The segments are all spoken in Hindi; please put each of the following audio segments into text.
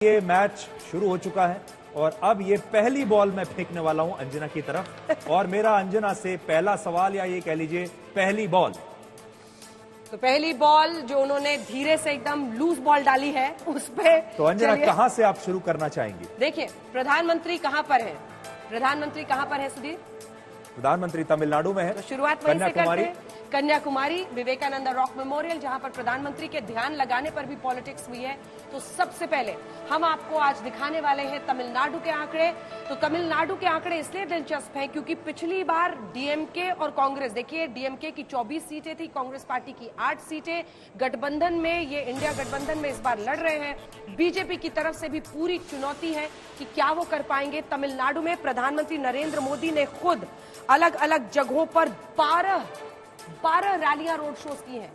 ये मैच शुरू हो चुका है और अब ये पहली बॉल मैं फेंकने वाला हूं अंजना की तरफ और मेरा अंजना से पहला सवाल या ये कह लीजिए पहली बॉल। तो पहली बॉल जो उन्होंने धीरे से एकदम लूज बॉल डाली है उस पे तो अंजना कहां से आप शुरू करना चाहेंगी? देखिए प्रधानमंत्री कहां पर है, प्रधानमंत्री कहां पर है सुधीर? प्रधानमंत्री तमिलनाडु में है। तो शुरुआत वहीं से करते हैं। कन्याकुमारी विवेकानंद रॉक मेमोरियल, जहां पर प्रधानमंत्री के ध्यान लगाने पर भी पॉलिटिक्स हुई है। तो सबसे पहले हम आपको आज दिखाने वाले हैं तमिलनाडु के आंकड़े। तो तमिलनाडु के आंकड़े इसलिए दिलचस्प हैं क्योंकि पिछली बार डीएमके और कांग्रेस, देखिए डीएमके की 24 सीटें थी, कांग्रेस पार्टी की 8 सीटें। गठबंधन में, ये इंडिया गठबंधन में इस बार लड़ रहे हैं। बीजेपी की तरफ से भी पूरी चुनौती है कि क्या वो कर पाएंगे। तमिलनाडु में प्रधानमंत्री नरेंद्र मोदी ने खुद अलग अलग जगहों पर 12 रैलियां, रोड शोज की हैं।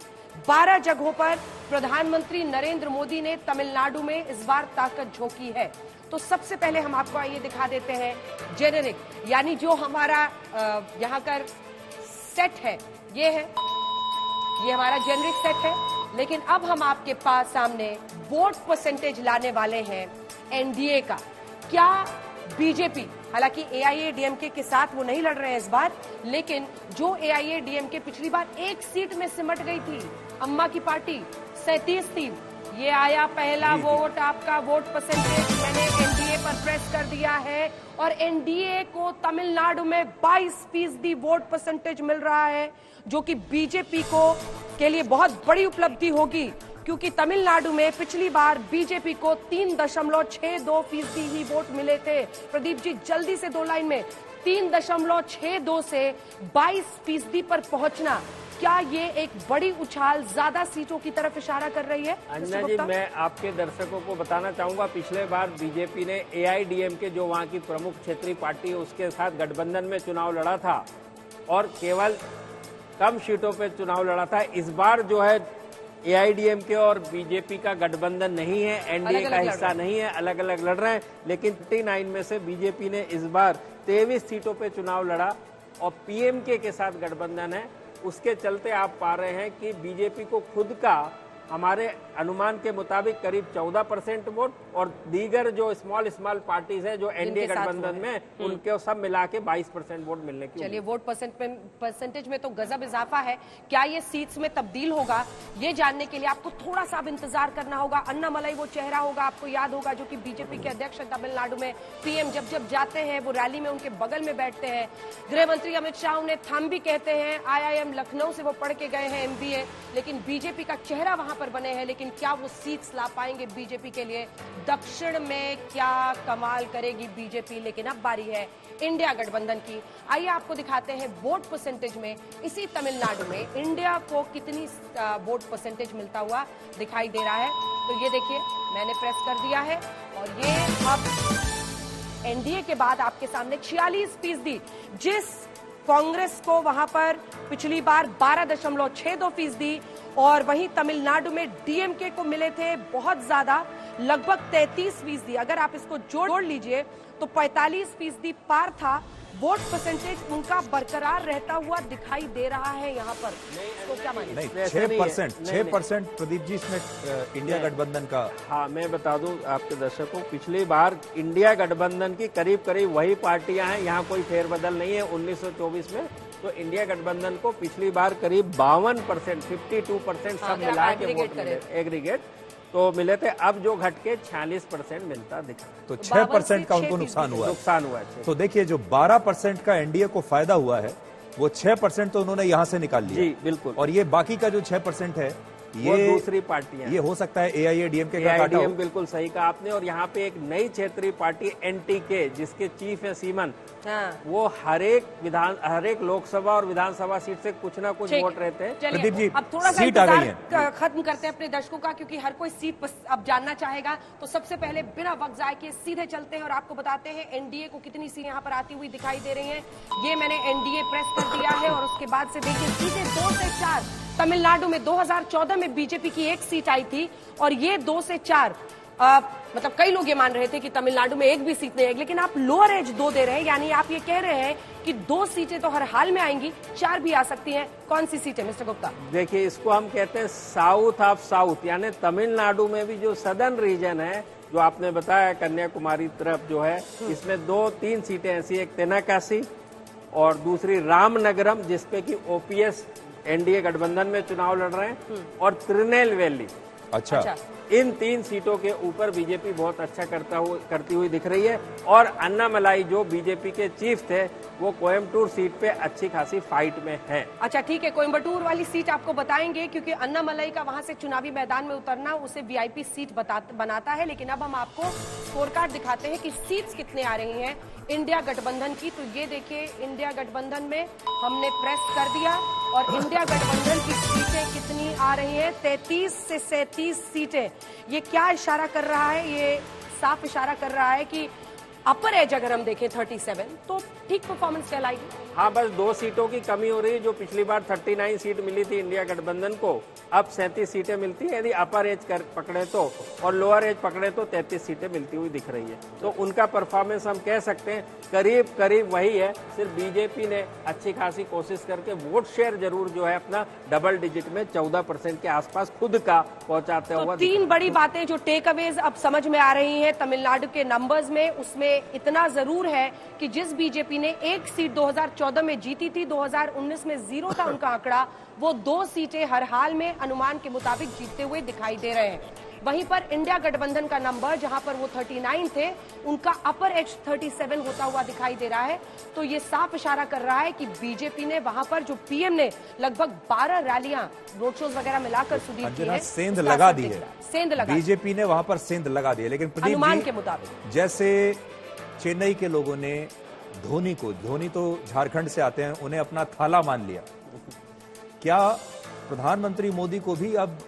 12 जगहों पर प्रधानमंत्री नरेंद्र मोदी ने तमिलनाडु में इस बार ताकत झोंकी है। तो सबसे पहले हम आपको आइए दिखा देते हैं जेनेरिक, यानी जो हमारा यहाँ का सेट है, ये हमारा जेनेरिक सेट है। लेकिन अब हम आपके पास सामने वोट परसेंटेज लाने वाले हैं एनडीए का। क्या बीजेपी, हालांकि एआईएडीएमके के साथ वो नहीं लड़ रहे हैं इस बार, लेकिन जो एआईएडीएमके पिछली बार एक सीट में सिमट गई थी, अम्मा की पार्टी 37 थी, ये आया पहला वोट, आपका वोट परसेंटेज मैंने एनडीए पर प्रेस कर दिया है और एनडीए को तमिलनाडु में 22% वोट परसेंटेज मिल रहा है, जो कि बीजेपी को के लिए बहुत बड़ी उपलब्धि होगी क्योंकि तमिलनाडु में पिछली बार बीजेपी को 3.62% ही वोट मिले थे। प्रदीप जी जल्दी से 2 लाइन में, 3.62 से 22% पर पहुंचना, क्या ये एक बड़ी उछाल ज्यादा सीटों की तरफ इशारा कर रही है? अंजना जी, मैं आपके दर्शकों को बताना चाहूंगा, पिछले बार बीजेपी ने एआईडीएमके जो वहां की प्रमुख क्षेत्रीय पार्टी है उसके साथ गठबंधन में चुनाव लड़ा था और केवल कम सीटों पे चुनाव लड़ा था। इस बार जो है एआईडीएमके और बीजेपी का गठबंधन नहीं है, एनडीए का हिस्सा नहीं है, अलग अलग लड़ रहे हैं। लेकिन 39 में से बीजेपी ने इस बार 23 सीटों पे चुनाव लड़ा और पीएमके के साथ गठबंधन है। उसके चलते आप पा रहे हैं कि बीजेपी को खुद का, हमारे अनुमान के मुताबिक करीब 14% वोट और दीगर जो स्मॉल पार्टीज है जो एनडीए गठबंधन में, उनके सब मिला के 22% वोट मिलने की। चलिए, वोट परसेंटेज में तो गजब इजाफा है। क्या ये सीट्स में तब्दील होगा, ये जानने के लिए आपको थोड़ा सा अब इंतजार करना होगा। अन्नामलाई वो चेहरा होगा, आपको याद होगा, जो कि बीजेपी के अध्यक्ष है तमिलनाडु में। पीएम जब जाते हैं वो रैली में उनके बगल में बैठते हैं। गृह मंत्री अमित शाह उन्हें थम भी कहते हैं। IIM लखनऊ से वो पढ़ के गए हैं MBA, लेकिन बीजेपी का चेहरा वहां पर बने हैं। लेकिन क्या वो सीट्स ला पाएंगे बीजेपी के लिए? दक्षिण में क्या कमाल करेगी बीजेपी? लेकिन अब बारी है इंडिया गठबंधन की। आइए आपको दिखाते हैं वोट परसेंटेज में इसी तमिलनाडु में इंडिया को कितनी वोट परसेंटेज मिलता हुआ दिखाई दे रहा है। तो ये देखिए, मैंने प्रेस कर दिया है और ये अब एनडीए के बाद आपके सामने 46%, जिस कांग्रेस को वहां पर पिछली बार 12.62% और वहीं तमिलनाडु में डीएमके को मिले थे बहुत ज्यादा, लगभग 33%। अगर आप इसको जोड़ लीजिए तो 45% पार था। वोट परसेंटेज उनका बरकरार रहता हुआ दिखाई दे रहा है यहाँ पर। तो क्या मानिए? नहीं, 6% प्रदीप जी इसमें इंडिया गठबंधन का। हाँ, मैं बता दूं आपके दर्शकों, पिछली बार इंडिया गठबंधन की करीब करीब वही पार्टियां हैं, यहाँ कोई फेरबदल नहीं है 1924 में। तो इंडिया गठबंधन को पिछली बार करीब 52%, 52% सब मिला के वोट मिले, एग्रीगेट तो मिले थे। अब जो घट के 46% मिलता दिखा, तो 6% का उनको नुकसान हुआ है। तो देखिए, जो 12% का एनडीए को फायदा हुआ है वो 6% तो उन्होंने यहां से निकाल लिया। जी बिल्कुल। और ये बाकी का जो 6% है ये दूसरी पार्टियां, ये हो सकता है एआईएडीएमके का काटा हो। बिल्कुल सही कहा आपने। और यहाँ पे एक नई क्षेत्रीय पार्टी एनटीके, जिसके चीफ है सीमन, वो हर एक लोकसभा और विधानसभा सीट से कुछ ना कुछ वोट रहते हैं। प्रदीप जी, अब थोड़ा सा सीट आ गई है, खत्म करते हैं अपने दर्शकों का, क्योंकि हर कोई सीट अब जानना चाहेगा। तो सबसे पहले बिना वक्त जाए के सीधे चलते हैं और आपको बताते हैं एनडीए को कितनी सीटें यहाँ पर आती हुई दिखाई दे रही हैं। ये मैंने एनडीए प्रेस कर दिया है और उसके बाद से देखिए सीधे 2 से 4 तमिलनाडु में 2014 में बीजेपी की 1 सीट आई थी और ये 2 से 4 मतलब कई लोग ये मान रहे थे कि तमिलनाडु में एक भी सीट नहीं आएगी, लेकिन आप लोअर एज 2 दे रहे हैं, यानी आप ये कह रहे हैं कि 2 सीटें तो हर हाल में आएंगी, 4 भी आ सकती हैं। कौन सी सीटें मिस्टर गुप्ता? देखिए, इसको हम कहते हैं साउथ ऑफ साउथ, यानी तमिलनाडु में भी जो सदर्न रीजन है जो आपने बताया कन्याकुमारी तरफ जो है, इसमें 2-3 सीटें ऐसी, एक तेनाकाशी और दूसरी रामनगरम, जिसपे कि ओपीएस एनडीए गठबंधन में चुनाव लड़ रहे हैं, और त्रिनेलवेली। अच्छा, इन 3 सीटों के ऊपर बीजेपी बहुत अच्छा करती हुई दिख रही है। और अन्नामलाई जो बीजेपी के चीफ थे, वो कोयम्बटूर सीट पे अच्छी खासी फाइट में है। अच्छा ठीक है, कोयम्बटूर वाली सीट आपको बताएंगे, क्योंकि अन्नामलाई का वहां से चुनावी मैदान में उतरना उसे वीआईपी सीट बनाता है। लेकिन अब हम आपको स्कोर कार्ड दिखाते हैं कि सीट्स कितने आ रही हैं इंडिया गठबंधन की। तो ये देखिए, इंडिया गठबंधन में हमने प्रेस कर दिया और इंडिया गठबंधन की सीटें कितनी आ रही हैं, 33 से 37 सीटें। ये क्या इशारा कर रहा है? ये साफ इशारा कर रहा है कि अपर एज अगर हम देखें 37 तो ठीक परफॉर्मेंस कहलाएगी। हाँ, बस 2 सीटों की कमी हो रही है। जो पिछली बार 39 सीट मिली थी इंडिया गठबंधन को, अब 37 सीटें मिलती है यदि अपर एज पकड़े तो, और लोअर एज पकड़े तो 33 सीटें मिलती हुई दिख रही है। तो उनका परफॉर्मेंस हम कह सकते हैं करीब करीब वही है। सिर्फ बीजेपी ने अच्छी खासी कोशिश करके वोट शेयर जरूर जो है अपना डबल डिजिट में 14% के आसपास खुद का पहुंचाते हुआ। 3 बड़ी बातें जो टेक अवेज अब समझ में आ रही है तमिलनाडु के नंबर्स में, उसमें इतना जरूर है कि जिस बीजेपी ने 1 सीट 2014 में जीती थी, 2019 में 0 था उनका आंकड़ा, वो 2 सीटें हर हाल में अनुमान के मुताबिक जीतते हुए दिखाई दे रहे हैं। वहीं पर इंडिया गठबंधन का नंबर, जहां पर वो 39 थे, उनका अपर एज 37 होता हुआ दिखाई दे रहा है। तो ये साफ इशारा कर रहा है कि बीजेपी ने वहां पर, जो पीएम ने लगभग 12 रैलियां, रोड शोज वगैरह मिलाकर सुदीप की है, सेंध लगा दी है, सेंध लगा, बीजेपी ने वहां पर सेंध लगा दी है। लेकिन अनुमान के मुताबिक जैसे चेन्नई के लोगों ने धोनी तो झारखंड से आते हैं, उन्हें अपना थाला मान लिया, क्या प्रधानमंत्री मोदी को भी अब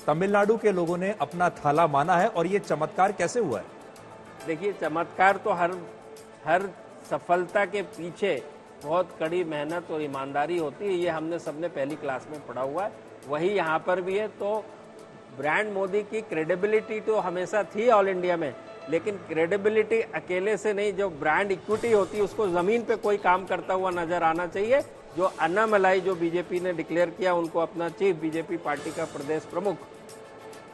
तमिलनाडु के लोगों ने अपना थाला माना है? और ये चमत्कार कैसे हुआ है? देखिए, चमत्कार तो हर सफलता के पीछे बहुत कड़ी मेहनत और ईमानदारी होती है। ये हमने सबने पहली क्लास में पढ़ा हुआ है, वही यहाँ पर भी है। तो ब्रांड मोदी की क्रेडिबिलिटी तो हमेशा थी ऑल इंडिया में, लेकिन क्रेडिबिलिटी अकेले से नहीं, जो ब्रांड इक्विटी होती है उसको जमीन पे कोई काम करता हुआ नजर आना चाहिए। जो अन्नामलाई जो बीजेपी ने डिक्लेयर किया, उनको अपना चीफ बीजेपी पार्टी का प्रदेश प्रमुख,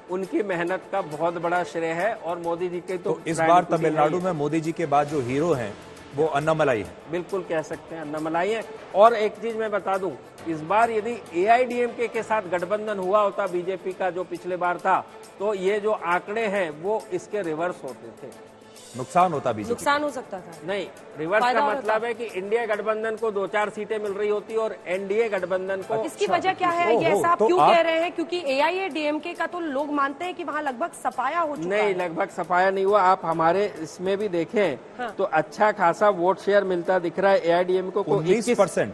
उनकी मेहनत का बहुत बड़ा श्रेय है। और मोदी जी के तो इस बार तमिलनाडु में मोदी जी के बाद जो हीरो हैं वो अन्नामलाई है, बिल्कुल कह सकते हैं अन्नामलाई है। और एक चीज मैं बता दूं, इस बार यदि एआईडीएमके के साथ गठबंधन हुआ होता बीजेपी का जो पिछले बार था, तो ये जो आंकड़े हैं वो इसके रिवर्स होते थे, नुकसान होता बीजेपी, नुकसान हो सकता था। नहीं, रिवर्स का मतलब है कि इंडिया गठबंधन को 2-4 सीटें मिल रही होती और एनडीए गठबंधन को। इसकी वजह क्या है? ये ऐसा आप क्यों कह रहे हैं? क्योंकि एआईएडीएमके का तो लोग मानते हैं कि वहाँ लगभग सफाया हो चुका है। नहीं, लगभग सफाया नहीं हुआ। आप हमारे इसमें भी देखें हाँ। तो अच्छा खासा वोट शेयर मिलता दिख रहा है एआईडीएमके को, 19%,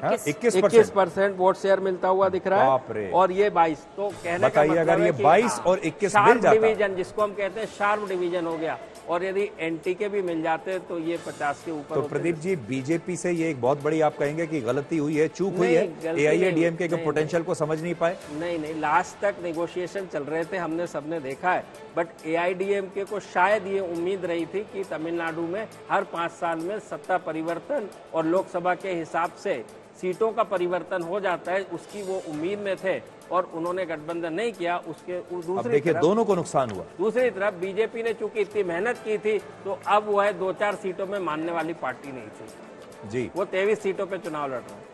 21% वोट शेयर मिलता हुआ दिख रहा है। और ये 22, तो कहने का मतलब अगर ये 22 और 21 मिल जाता, डिवीजन जिसको हम कहते हैं शार्प डिवीजन हो गया, और यदि एनटीके भी मिल जाते तो ये 50 के ऊपर। तो प्रदीप जी, बीजेपी से ये एक बहुत बड़ी, आप कहेंगे कि गलती हुई है, चूक हुई है, एआईएडीएमके के पोटेंशियल को समझ नहीं पाए? नहीं, लास्ट तक नेगोशिएशन चल रहे थे, हमने सबने देखा है। बट एआईडीएमके को शायद ये उम्मीद रही थी कि तमिलनाडु में हर 5 साल में सत्ता परिवर्तन और लोकसभा के हिसाब से सीटों का परिवर्तन हो जाता है, उसकी वो उम्मीद में थे और उन्होंने गठबंधन नहीं किया। उसके दूसरी तरफ दोनों को नुकसान हुआ। दूसरी तरफ बीजेपी ने चूंकि इतनी मेहनत की थी, तो अब वो है 2-4 सीटों में मानने वाली पार्टी नहीं थी जी, वो 23 सीटों पे चुनाव लड़ रहा है।